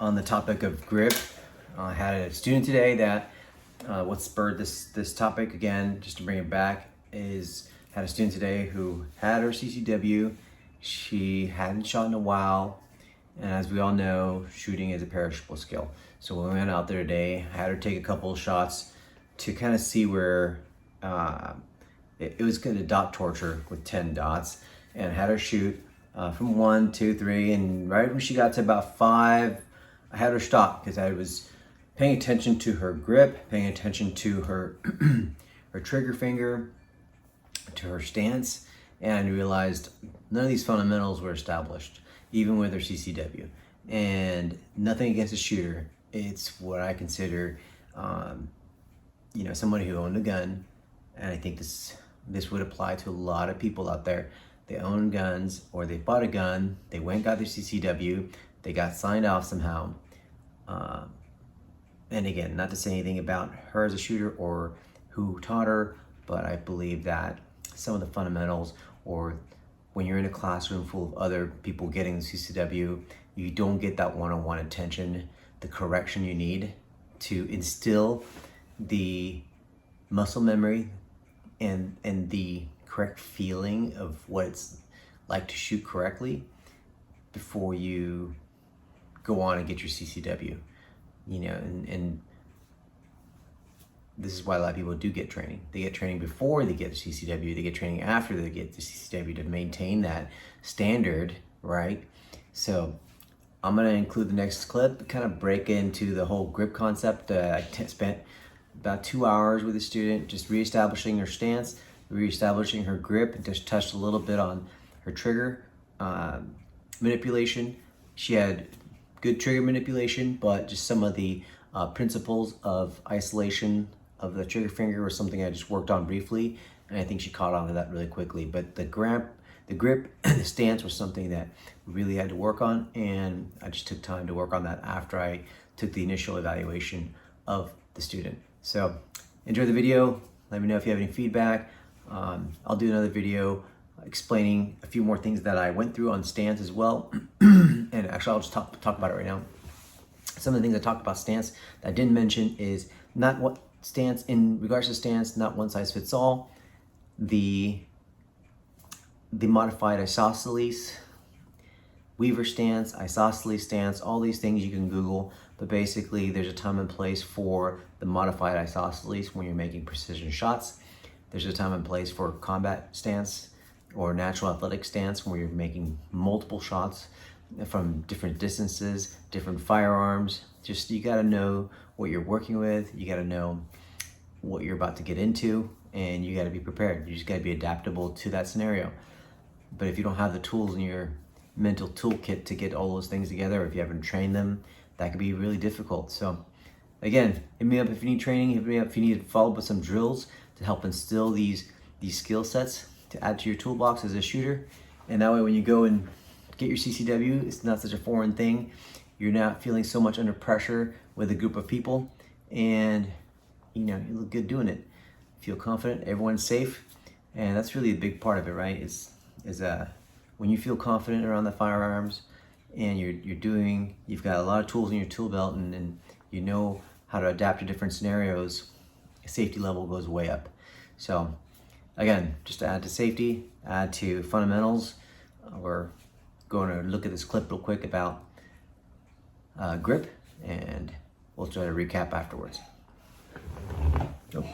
on the topic of grip. I had a student today that what spurred this topic again, just to bring it back, is had a student today who had her CCW. She hadn't shot in a while, and as we all know, shooting is a perishable skill. So when we went out there today, I had her take a couple of shots to kind of see where it was going to dot torture with 10 dots, and had her shoot from 1, 2, 3, and right when she got to about 5, I had her stop because I was paying attention to her grip, paying attention to her her trigger finger, to her stance, and I realized none of these fundamentals were established, even with her CCW. And nothing against a shooter. It's what I consider, somebody who owned a gun, and I think this would apply to a lot of people out there. They own guns, or they bought a gun, they went and got their CCW, they got signed off somehow. And again, not to say anything about her as a shooter or who taught her, but I believe that some of the fundamentals, or when you're in a classroom full of other people getting CCW, you don't get that one-on-one attention, the correction you need to instill the muscle memory and the correct feeling of what it's like to shoot correctly before you go on and get your CCW. And this is why a lot of people do get training. They get training before they get the CCW. They get training after they get the CCW to maintain that standard, right? So I'm gonna include the next clip, kind of break into the whole grip concept. I spent about 2 hours with a student, just reestablishing her stance, reestablishing her grip, and just touched a little bit on her trigger manipulation. She had good trigger manipulation, but just some of the principles of isolation of the trigger finger was something I just worked on briefly, and I think she caught on to that really quickly. But the grip, the stance was something that we really had to work on, and I just took time to work on that after I took the initial evaluation of the student. So enjoy the video. Let me know if you have any feedback. I'll do another video explaining a few more things that I went through on stance as well. And actually, I'll just talk about it right now. Some of the things I talked about stance that I didn't mention is not what stance, in regards to stance, not one size fits all. The modified isosceles, Weaver stance, isosceles stance, all these things you can Google, but basically there's a time and place for the modified isosceles when you're making precision shots. There's a time and place for combat stance or natural athletic stance where you're making multiple shots from different distances, different firearms. Just, you gotta know what you're working with, you gotta know what you're about to get into, and you gotta be prepared. You just gotta be adaptable to that scenario. But if you don't have the tools in your mental toolkit to get all those things together, or if you haven't trained them, that could be really difficult. So again, hit me up if you need training, hit me up if you need to follow up with some drills to help instill these skill sets to add to your toolbox as a shooter. And that way when you go and get your CCW, it's not such a foreign thing. You're not feeling so much under pressure with a group of people, and you look good doing it. Feel confident, everyone's safe, and that's really a big part of it, right? Is when you feel confident around the firearms, and you've got a lot of tools in your tool belt, and you know how to adapt to different scenarios, safety level goes way up. So again, just to add to safety, add to fundamentals, we're going to look at this clip real quick about grip, and we'll try to recap afterwards. Oh.